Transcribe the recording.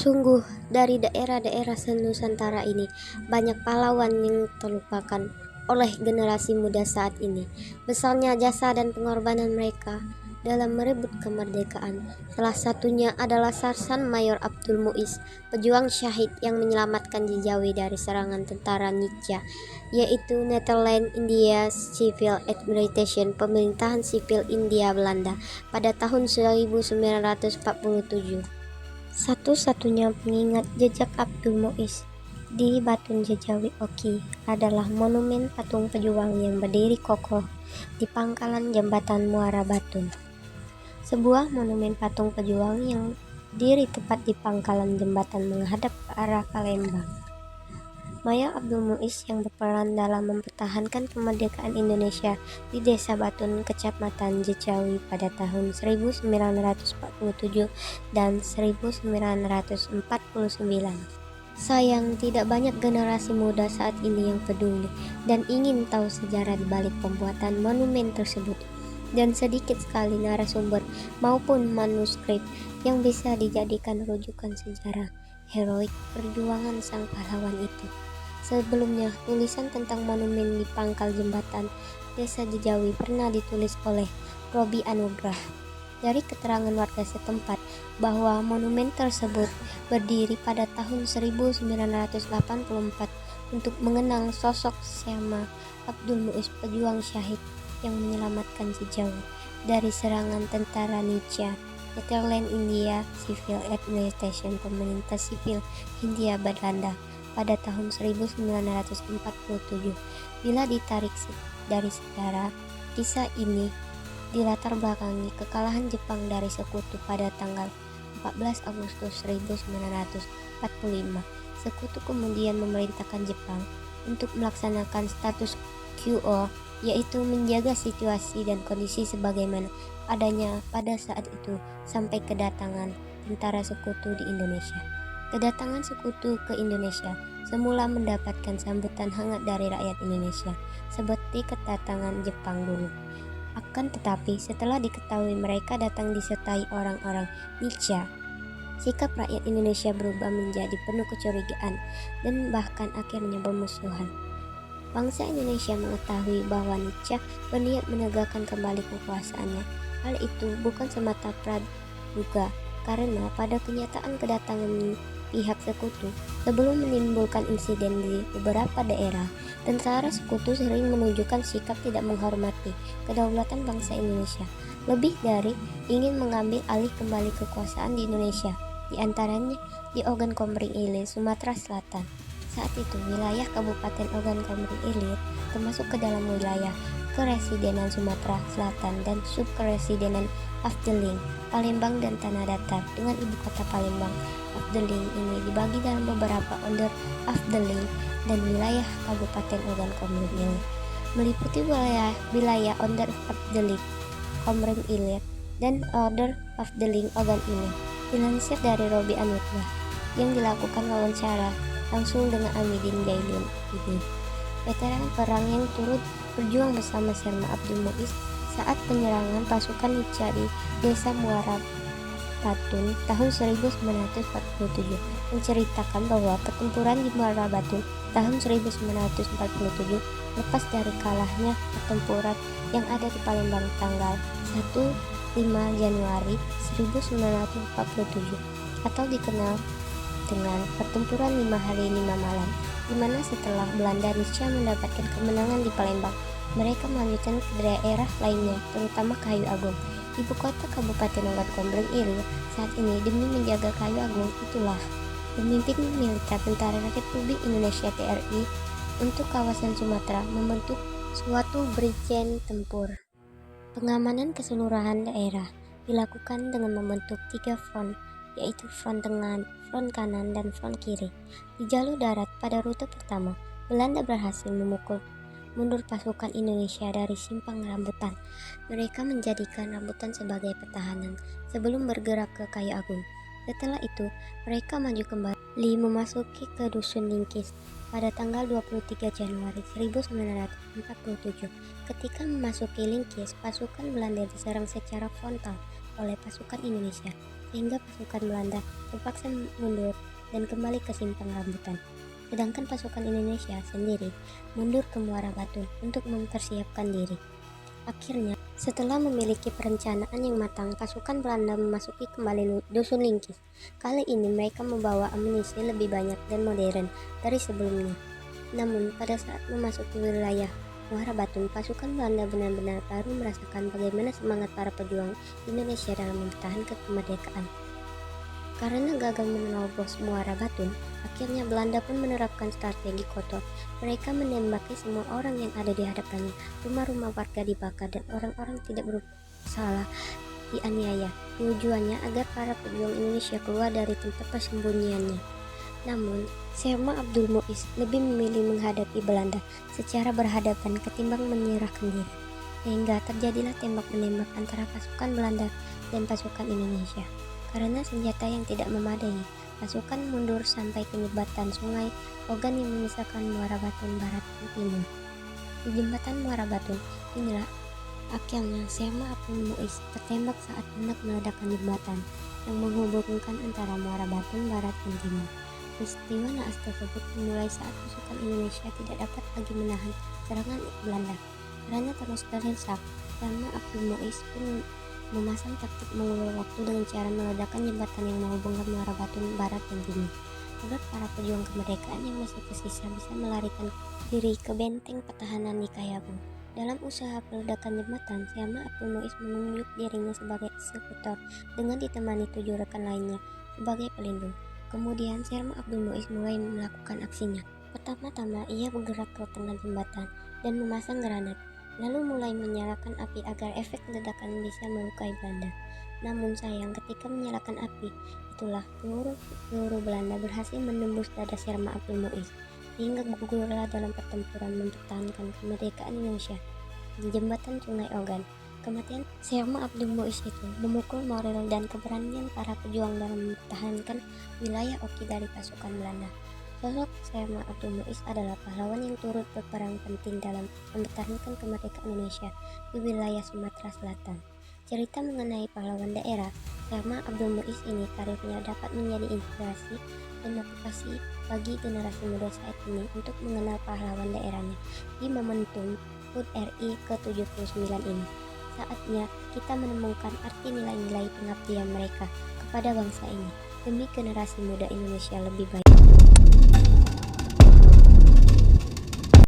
Sungguh, dari daerah-daerah senusantara ini, banyak pahlawan yang terlupakan oleh generasi muda saat ini. Besarnya jasa dan pengorbanan mereka dalam merebut kemerdekaan. Salah satunya adalah Sarsan Mayor Abdul Muiz, pejuang syahid yang menyelamatkan Jijawi dari serangan tentara Nietzsche, yaitu Netherlands India Civil Administration, pemerintahan sipil India Belanda, pada tahun 1947. Satu-satunya pengingat jejak Abdul Muiz di Batun Jejawi Oki adalah monumen patung pejuang yang berdiri kokoh di pangkalan jembatan Muara Batun. Sebuah monumen patung pejuang yang berdiri tepat di pangkalan jembatan menghadap ke arah Palembang. Mayor Abdul Muiz yang berperan dalam mempertahankan kemerdekaan Indonesia di Desa Batun, Kecamatan Jejawi pada tahun 1947 dan 1949. Sayang, tidak banyak generasi muda saat ini yang peduli dan ingin tahu sejarah di balik pembuatan monumen tersebut. Dan sedikit sekali narasumber maupun manuskrip yang bisa dijadikan rujukan sejarah heroik perjuangan sang pahlawan itu. Sebelumnya, tulisan tentang monumen di pangkal jembatan Desa Jejawi pernah ditulis oleh Robi Anugrah. Dari keterangan warga setempat bahwa monumen tersebut berdiri pada tahun 1984 untuk mengenang sosok Syama Abdul Muiz, pejuang syahid yang menyelamatkan Jejawi dari serangan tentara Nietzsche. Netherlands India Civil Administration, pemerintah sipil Hindia Belanda, pada tahun 1947. Bila ditarik dari sejarah, kisah ini dilatar belakangi kekalahan Jepang dari Sekutu pada tanggal 14 Agustus 1945. Sekutu kemudian memerintahkan Jepang untuk melaksanakan status quo, yaitu menjaga situasi dan kondisi sebagaimana adanya pada saat itu sampai kedatangan tentara Sekutu di Indonesia. Kedatangan Sekutu ke Indonesia semula mendapatkan sambutan hangat dari rakyat Indonesia, seperti kedatangan Jepang dulu. Akan tetapi, setelah diketahui mereka datang disertai orang-orang Nietzsche, sikap rakyat Indonesia berubah menjadi penuh kecurigaan dan bahkan akhirnya bermusuhan. Bangsa Indonesia mengetahui bahwa Nietzsche berniat menegakkan kembali kekuasaannya. Hal itu bukan semata praduga, karena pada kenyataan kedatangan pihak Sekutu sebelum menimbulkan insiden di beberapa daerah, tentara Sekutu sering menunjukkan sikap tidak menghormati kedaulatan bangsa Indonesia, lebih dari ingin mengambil alih kembali kekuasaan di Indonesia, di antaranya di Ogan Komering Ilir, Sumatera Selatan. Saat itu wilayah Kabupaten Ogan Komering Ilir termasuk ke dalam wilayah Keresidenan Sumatera Selatan dan Subkeresidenan Afdeling, Palembang dan Tanah Datar dengan ibu kota Palembang. Afdeling ini dibagi dalam beberapa Onder Afdeling dan wilayah Kabupaten Ogan Komering Ilir, meliputi wilayah Onder Afdeling Komering Ilir dan Onder Afdeling Ogan Ilir. Dilansir dari Robi Anugrah yang dilakukan wawancara langsung dengan Amidin Jailun ini, veteran perang yang turut berjuang bersama Syama Abdul Muiz saat penyerangan pasukan Nietzsche di Desa Muara Batun tahun 1947, menceritakan bahwa pertempuran di Muara Batun tahun 1947 lepas dari kalahnya pertempuran yang ada di Palembang tanggal 15 Januari 1947 atau dikenal dengan pertempuran 5 hari 5 malam, di mana setelah Belanda Nietzsche mendapatkan kemenangan di Palembang, mereka melanjutkan ke daerah lainnya, terutama Kayu Agung, ibu kota Kabupaten Ogan Komering Ilir. Saat ini, demi menjaga Kayu Agung, itulah pemimpin militer Tentara Republik Indonesia TRI untuk kawasan Sumatera membentuk suatu Brigjen Tempur. Pengamanan keseluruhan daerah dilakukan dengan membentuk 3 front, yaitu front tengah, front kanan, dan front kiri. Di jalur darat pada rute pertama, Belanda berhasil memukul mundur pasukan Indonesia dari Simpang Rambutan. Mereka menjadikan Rambutan sebagai pertahanan sebelum bergerak ke Kayu Agung. Setelah itu, mereka maju kembali memasuki ke Dusun Lingkis pada tanggal 23 Januari 1947. Ketika memasuki Lingkis, pasukan Belanda diserang secara frontal oleh pasukan Indonesia. sehingga pasukan Belanda terpaksa mundur dan kembali ke Simpang Rambutan. Sedangkan pasukan Indonesia sendiri mundur ke Muara Batu untuk mempersiapkan diri. Akhirnya, setelah memiliki perencanaan yang matang, pasukan Belanda memasuki kembali Dusun Lingkis. Kali ini mereka membawa amunisi lebih banyak dan modern dari sebelumnya. Namun, pada saat memasuki wilayah Muara Batu, pasukan Belanda benar-benar baru merasakan bagaimana semangat para pejuang Indonesia dalam mempertahankan kemerdekaan. Karena gagal menerobos Muara Batu, akhirnya Belanda pun menerapkan strategi kotor. Mereka menembaki semua orang yang ada di hadapannya. Rumah-rumah warga dibakar dan orang-orang tidak bersalah dianiaya. Tujuannya agar para pejuang Indonesia keluar dari tempat persembunyiannya. Namun, Syama Abdul Muiz lebih memilih menghadapi Belanda secara berhadapan ketimbang menyerahkan diri. Sehingga terjadilah tembak-menembak antara pasukan Belanda dan pasukan Indonesia. Karena senjata yang tidak memadai, pasukan mundur sampai ke jembatan Sungai Ogan yang memisahkan Muara Batu Barat dan Timur. Di jembatan Muara Batu inilah akhirnya Syama Abdul Muiz tertembak saat hendak meledakkan jembatan yang menghubungkan antara Muara Batu Barat dan Timur. Peristiwa naas tersebut dimulai saat pasukan Indonesia tidak dapat lagi menahan serangan Belanda. Karena terus terdesak, Syama Abdul Muiz pun memasang taktik mengulur waktu dengan cara meledakkan jembatan yang menghubungkan Muara Batu Barat dan Timur, agar para pejuang kemerdekaan yang masih tersisa bisa melarikan diri ke benteng pertahanan di Kayabong. Dalam usaha peledakan jembatan, Syama Abdul Muiz menunjuk dirinya sebagai eksekutor dengan ditemani 7 rekan lainnya sebagai pelindung. Kemudian Syama Abdul Muiz mulai melakukan aksinya. Pertama-tama ia bergerak ke tengah jembatan dan memasang granat, lalu mulai menyalakan api agar efek ledakan bisa melukai Belanda. Namun sayang, ketika menyalakan api, itulah peluru Belanda berhasil menembus dada Syama Abdul Muiz, sehingga gugurlah dalam pertempuran mempertahankan kemerdekaan Indonesia di jembatan Sungai Ogan. Kematian Syama Abdul Muiz itu memukul moral dan keberanian para pejuang dalam mempertahankan wilayah Oki dari pasukan Belanda. Sosok Syama Abdul Muiz adalah pahlawan yang turut berperan penting dalam mempertahankan kemerdekaan Indonesia di wilayah Sumatera Selatan. Cerita mengenai pahlawan daerah Syama Abdul Muiz ini karirnya dapat menjadi inspirasi dan motivasi bagi generasi muda saat ini untuk mengenal pahlawan daerahnya di momentum HUT RI ke-79 ini. Saatnya kita menemukan arti nilai-nilai pengabdian mereka kepada bangsa ini demi generasi muda Indonesia lebih baik.